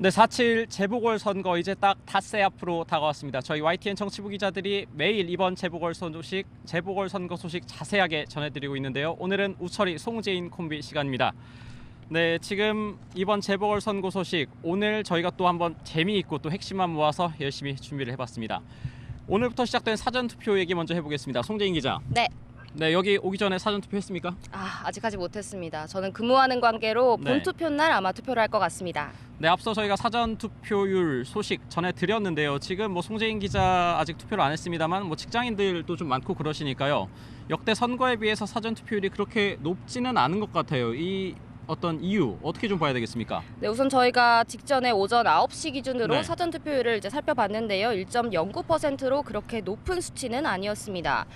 네, 4.7 재보궐선거 이제 딱 닷새 앞으로 다가왔습니다. 저희 YTN 정치부 기자들이 매일 이번 재보궐선거 소식 자세하게 전해드리고 있는데요. 오늘은 우철이 송재인 콤비 시간입니다. 네, 지금 이번 재보궐선거 소식 오늘 저희가 또 한번 재미있고 또 핵심만 모아서 열심히 준비를 해봤습니다. 오늘부터 시작된 사전투표 얘기 먼저 해보겠습니다. 송재인 기자. 네, 여기 오기 전에 사전투표 했습니까? 아직 하지 못했습니다. 저는 근무하는 관계로 본투표 날 아마 투표를 할 것 같습니다. 네, 앞서 저희가 사전투표율 소식 전해드렸는데요. 지금 송재인 기자 아직 투표를 안 했습니다만 직장인들도 좀 많고 그러시니까요. 역대 선거에 비해서 사전투표율이 그렇게 높지는 않은 것 같아요. 이 어떤 이유 어떻게 좀 봐야 되겠습니까? 네, 우선 저희가 직전에 오전 9시 기준으로 네. 사전투표율을 이제 살펴봤는데요. 1.09%로 그렇게 높은 수치는 아니었습니다.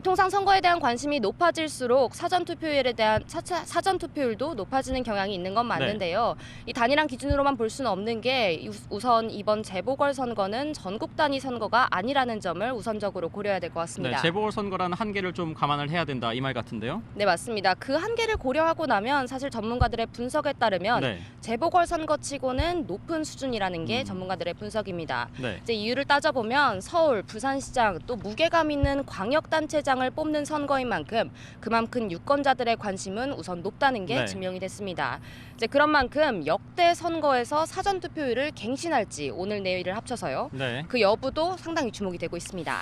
통상 선거에 대한 관심이 높아질수록 사전투표율도 높아지는 경향이 있는 건 맞는데요. 이 단일한 기준으로만 볼 수는 없는 게 우선 이번 재보궐선거는 전국 단위 선거가 아니라는 점을 우선적으로 고려해야 될 것 같습니다. 네, 재보궐선거라는 한계를 좀 감안을 해야 된다 이 말 같은데요. 네, 맞습니다. 그 한계를 고려하고 나면 사실 전문가들의 분석에 따르면 재보궐선거치고는 높은 수준이라는 게 전문가들의 분석입니다. 이제 이유를 따져보면 서울, 부산시장 또 무게감 있는 광역단체장을 뽑는 선거인 만큼 그만큼 유권자들의 관심은 우선 높다는 게 증명이 됐습니다. 이제 그런 만큼 역대 선거에서 사전투표율을 갱신할지 오늘 내일을 합쳐서요. 그 여부도 상당히 주목이 되고 있습니다.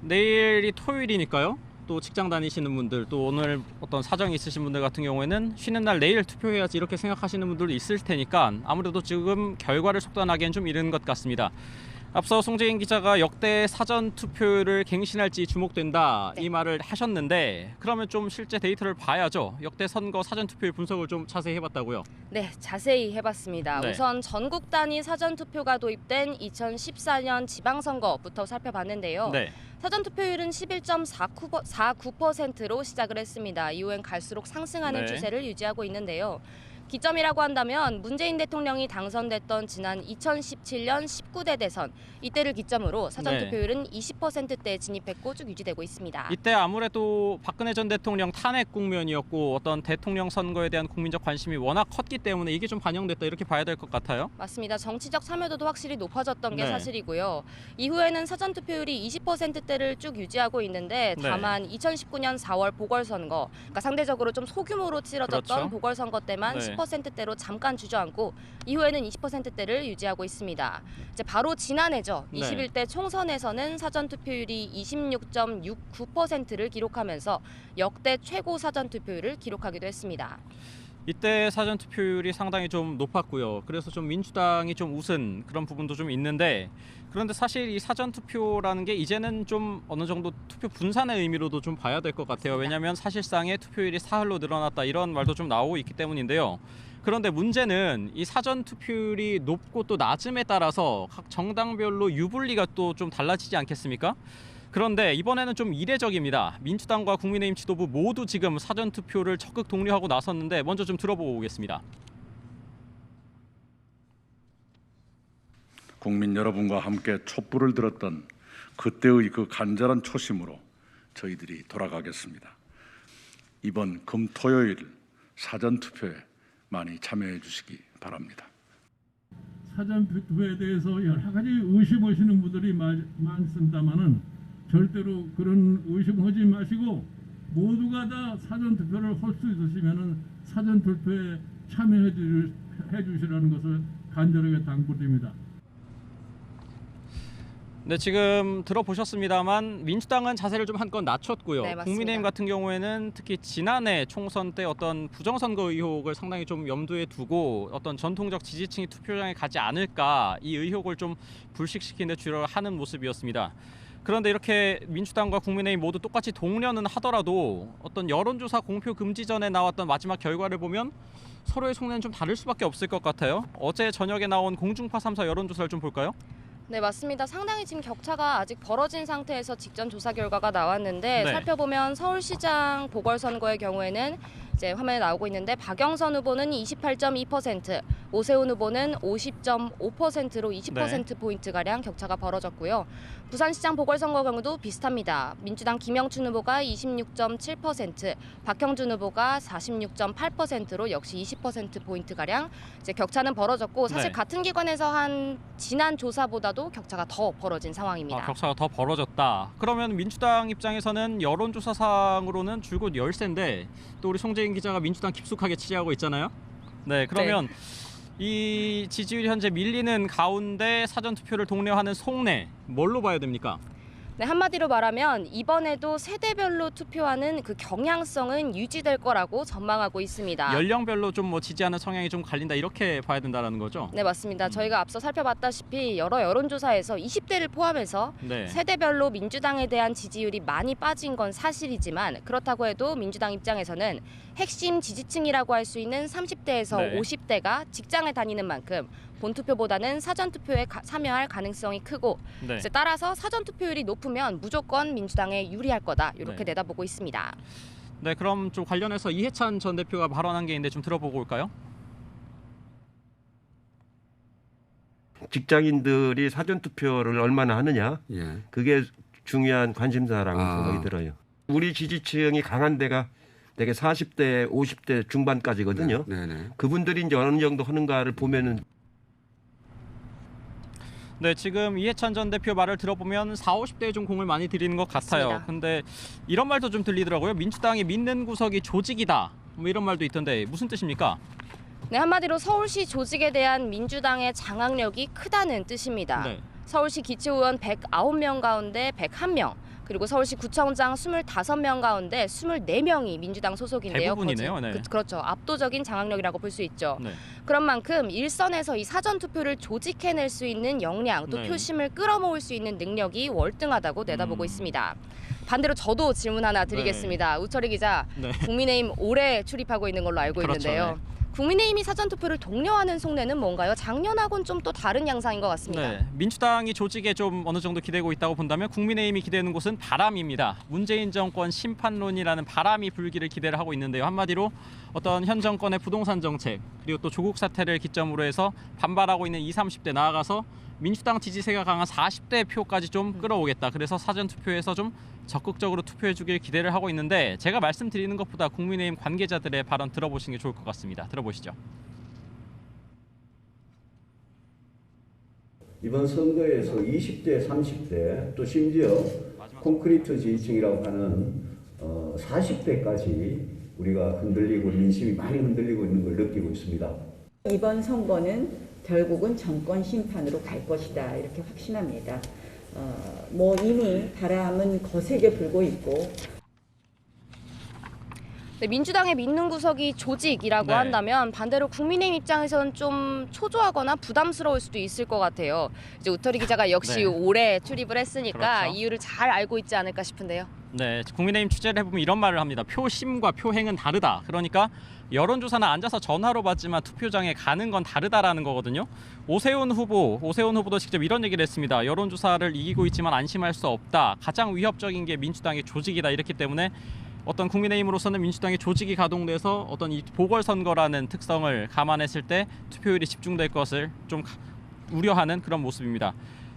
내일이 토요일이니까요. 또 직장 다니시는 분들 또 오늘 어떤 사정이 있으신 분들 같은 경우에는 쉬는 날 내일 투표해야지 이렇게 생각하시는 분들도 있을 테니까 아무래도 지금 결과를 속단하기엔 좀 이른 것 같습니다. 앞서 송재인 기자가 역대 사전투표를 갱신할지 주목된다 이 말을 하셨는데 그러면 좀 실제 데이터를 봐야죠. 역대 선거 사전투표율 분석을 좀 자세히 해봤다고요? 네, 자세히 해봤습니다. 우선 전국 단위 사전투표가 도입된 2014년 지방선거부터 살펴봤는데요. 사전투표율은 11.49%로 시작을 했습니다. 이후엔 갈수록 상승하는 추세를 유지하고 있는데요. 기점이라고 한다면 문재인 대통령이 당선됐던 지난 2017년 19대 대선 이때를 기점으로 사전투표율은 20%대에 진입했고 쭉 유지되고 있습니다. 이때 아무래도 박근혜 전 대통령 탄핵 국면이었고 어떤 대통령 선거에 대한 국민적 관심이 워낙 컸기 때문에 이게 좀 반영됐다 이렇게 봐야 될 것 같아요. 맞습니다. 정치적 참여도도 확실히 높아졌던 게 사실이고요. 이후에는 사전투표율이 20%대를 쭉 유지하고 있는데 다만 2019년 4월 보궐선거, 그러니까 상대적으로 좀 소규모로 치러졌던 보궐선거 때만 10%대로 잠깐 주저앉고 이후에는 20%대를 유지하고 있습니다. 이제 바로 지난해죠. 21대 총선에서는 사전투표율이 26.69%를 기록하면서 역대 최고 사전투표율을 기록하기도 했습니다. 이때 사전투표율이 상당히 좀 높았고요. 그래서 좀 민주당이 좀 웃은 그런 부분도 좀 있는데 그런데 사실 이 사전투표라는 게 이제는 좀 어느 정도 투표 분산의 의미로도 좀 봐야 될 것 같아요. 왜냐하면 사실상의 투표율이 사흘로 늘어났다 이런 말도 좀 나오고 있기 때문인데요. 그런데 문제는 이 사전투표율이 높고 또 낮음에 따라서 각 정당별로 유불리가 또 좀 달라지지 않겠습니까? 그런데 이번에는 좀 이례적입니다. 민주당과 국민의힘 지도부 모두 지금 사전투표를 적극 독려하고 나섰는데 먼저 좀 들어보고 오겠습니다. 국민 여러분과 함께 촛불을 들었던 그때의 그 간절한 초심으로 저희들이 돌아가겠습니다. 이번 금토요일 사전투표에 많이 참여해 주시기 바랍니다. 사전투표에 대해서 여러 가지 의심하시는 분들이 많습니다만은 절대로 그런 의심하지 마시고 모두가 다 사전투표를 할 수 있으시면은 사전투표에 참여해 주시라는 것을 간절하게 당부드립니다. 네, 지금 들어보셨습니다만 민주당은 자세를 좀 한건 낮췄고요. 국민의힘 같은 경우에는 특히 지난해 총선 때 어떤 부정선거 의혹을 상당히 좀 염두에 두고 어떤 전통적 지지층이 투표장에 가지 않을까 이 의혹을 좀 불식시키는 데 주력을 하는 모습이었습니다. 그런데 이렇게 민주당과 국민의힘 모두 똑같이 동료는 하더라도 어떤 여론조사 공표 금지 전에 나왔던 마지막 결과를 보면 서로의 속내는 좀 다를 수밖에 없을 것 같아요. 어제 저녁에 나온 공중파 3사 여론조사를 좀 볼까요? 네, 맞습니다. 상당히 지금 격차가 아직 벌어진 상태에서 직전 조사 결과가 나왔는데 살펴보면 서울시장 보궐선거의 경우에는 이제 화면에 나오고 있는데 박영선 후보는 28.2%, 오세훈 후보는 50.5%로 20%포인트 가량 격차가 벌어졌고요. 부산시장 보궐선거 경우도 비슷합니다. 민주당 김영춘 후보가 26.7%, 박형준 후보가 46.8%로 역시 20%포인트 가량 이제 격차는 벌어졌고 사실 네. 같은 기관에서 한 지난 조사보다도 격차가 더 벌어진 상황입니다. 격차가 더 벌어졌다. 그러면 민주당 입장에서는 여론조사상으로는 줄곧 열세인데 또 우리 송재인 기자가 민주당 깊숙하게 취재하고 있잖아요. 네, 그러면 이 지지율이 현재 밀리는 가운데 사전투표를 독려하는 속내 뭘로 봐야 됩니까? 네, 한마디로 말하면 이번에도 세대별로 투표하는 그 경향성은 유지될 거라고 전망하고 있습니다. 연령별로 좀 뭐 지지하는 성향이 좀 갈린다 이렇게 봐야 된다는 거죠? 네, 맞습니다. 저희가 앞서 살펴봤다시피 여러 여론조사에서 20대를 포함해서 네. 세대별로 민주당에 대한 지지율이 많이 빠진 건 사실이지만 그렇다고 해도 민주당 입장에서는 핵심 지지층이라고 할 수 있는 30대에서 네. 50대가 직장에 다니는 만큼 본투표보다는 사전투표에 참여할 가능성이 크고 네. 이제 따라서 사전투표율이 높으면 무조건 민주당에 유리할 거다 이렇게 네. 내다보고 있습니다. 네, 그럼 좀 관련해서 이해찬 전 대표가 발언한 게 있는데 좀 들어보고 올까요? 직장인들이 사전투표를 얼마나 하느냐 예. 그게 중요한 관심사라고 아. 생각이 들어요. 우리 지지층이 강한 데가 되게 40대, 50대 중반까지거든요. 네네. 그분들이 이제 어느 정도 하는가를 보면은 네, 지금 이해찬 전 대표 말을 들어보면 40, 50대에 좀 공을 많이 들이는 것 같아요. 맞습니다. 근데 이런 말도 좀 들리더라고요. 민주당이 믿는 구석이 조직이다. 뭐 이런 말도 있던데 무슨 뜻입니까? 네, 한마디로 서울시 조직에 대한 민주당의 장악력이 크다는 뜻입니다. 네. 서울시 기초의원 109명 가운데 101명, 그리고 서울시 구청장 25명 가운데 24명이 민주당 소속인데요. 대부분이네요. 네. 그렇죠. 압도적인 장악력이라고 볼 수 있죠. 네. 그런 만큼 일선에서 이 사전투표를 조직해낼 수 있는 역량, 또 네. 표심을 끌어모을 수 있는 능력이 월등하다고 내다보고 있습니다. 반대로 저도 질문 하나 드리겠습니다. 우철희 기자, 네. 국민의힘 올해 출입하고 있는 걸로 알고 그렇죠, 있는데요. 국민의힘이 사전투표를 독려하는 속내는 뭔가요? 작년하고는 좀 또 다른 양상인 것 같습니다. 네, 민주당이 조직에 좀 어느 정도 기대고 있다고 본다면 국민의힘이 기대는 곳은 바람입니다. 문재인 정권 심판론이라는 바람이 불기를 기대를 하고 있는데요. 한마디로 어떤 현 정권의 부동산 정책 그리고 또 조국 사태를 기점으로 해서 반발하고 있는 20, 30대 나아가서 민주당 지지세가 강한 40대 표까지 좀 끌어오겠다. 그래서 사전투표에서 좀 적극적으로 투표해 주길 기대를 하고 있는데 제가 말씀드리는 것보다 국민의힘 관계자들의 발언 들어보시는 게 좋을 것 같습니다. 들어보시죠. 이번 선거에서 20대, 30대 또 심지어 콘크리트 지지층이라고 하는 40대까지 우리가 흔들리고 민심이 많이 흔들리고 있는 걸 느끼고 있습니다. 이번 선거는 결국은 정권 심판으로 갈 것이다 이렇게 확신합니다. 뭐 이미 바람은 거세게 불고 있고. 네, 민주당의 믿는 구석이 조직이라고 네. 한다면 반대로 국민의힘 입장에서는 좀 초조하거나 부담스러울 수도 있을 것 같아요. 이제 우철희 기자가 역시 네. 올해 출입을 했으니까 그렇죠. 이유를 잘 알고 있지 않을까 싶은데요. 네, 국민의힘 취재를 해보면 이런 말을 합니다. 표심과 표행은 다르다. 그러니까 여론조사는 앉아서 전화로 받지만 투표장에 가는 건 다르다라는 거거든요. 오세훈 후보도 직접 이런 얘기를 했습니다. 여론조사를 이기고 있지만 안심할 수 없다. 가장 위협적인 게 민주당의 조직이다. 이렇기 때문에 어떤 국민의힘으로서는 민주당의 조직이 가동돼서 어떤 이 보궐선거라는 특성을 감안했을 때 투표율이 집중될 것을 좀 우려하는 그런 모습입니다.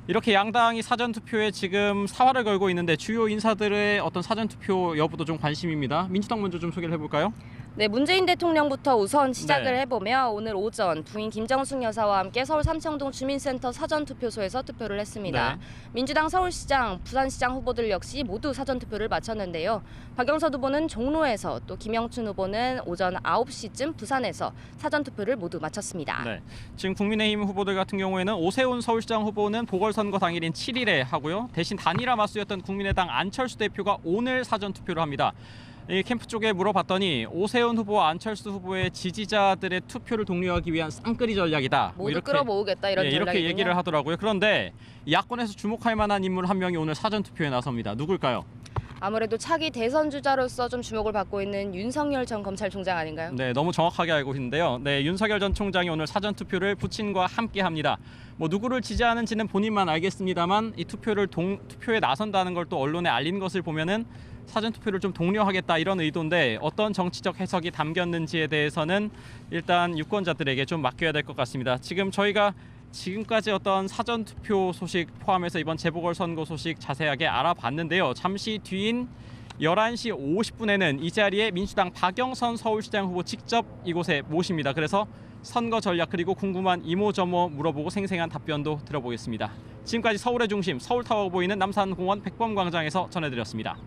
이렇게 양당이 사전투표에 지금 사활을 걸고 있는데 주요 인사들의 어떤 사전투표 여부도 좀 관심입니다. 민주당 먼저 좀 소개를 해볼까요? 네, 문재인 대통령부터 우선 시작을 네. 해보면 오늘 오전 부인 김정숙 여사와 함께 서울 삼청동 주민센터 사전투표소에서 투표를 했습니다. 네. 민주당 서울시장, 부산시장 후보들 역시 모두 사전투표를 마쳤는데요. 박영선 후보는 종로에서 또 김영춘 후보는 오전 9시쯤 부산에서 사전투표를 모두 마쳤습니다. 네. 지금 국민의힘 후보들 같은 경우에는 오세훈 서울시장 후보는 보궐선거 당일인 7일에 하고요. 대신 단일화 맞수였던 국민의당 안철수 대표가 오늘 사전투표를 합니다. 이 캠프 쪽에 물어봤더니 오세훈 후보와 안철수 후보의 지지자들의 투표를 독려하기 위한 쌍끌이 전략이다. 뭐 모두 끌어모으겠다 이런 이렇게 전략이군요. 얘기를 하더라고요. 그런데 야권에서 주목할 만한 인물 한 명이 오늘 사전투표에 나섭니다. 누굴까요? 아무래도 차기 대선 주자로서 좀 주목을 받고 있는 윤석열 전 검찰총장 아닌가요? 네, 너무 정확하게 알고 있는데요. 네, 윤석열 전 총장이 오늘 사전투표를 부친과 함께 합니다. 뭐 누구를 지지하는지는 본인만 알겠습니다만 이 투표에 나선다는 걸 또 언론에 알린 것을 보면은 사전투표를 좀 독려하겠다 이런 의도인데 어떤 정치적 해석이 담겼는지에 대해서는 일단 유권자들에게 좀 맡겨야 될 것 같습니다. 지금 저희가 지금까지 어떤 사전투표 소식 포함해서 이번 재보궐선거 소식 자세하게 알아봤는데요. 잠시 뒤인 11시 50분에는 이 자리에 민주당 박영선 서울시장 후보 직접 이곳에 모십니다. 그래서 선거 전략 그리고 궁금한 이모저모 물어보고 생생한 답변도 들어보겠습니다. 지금까지 서울의 중심 서울타워가 보이는 남산공원 백범광장에서 전해드렸습니다.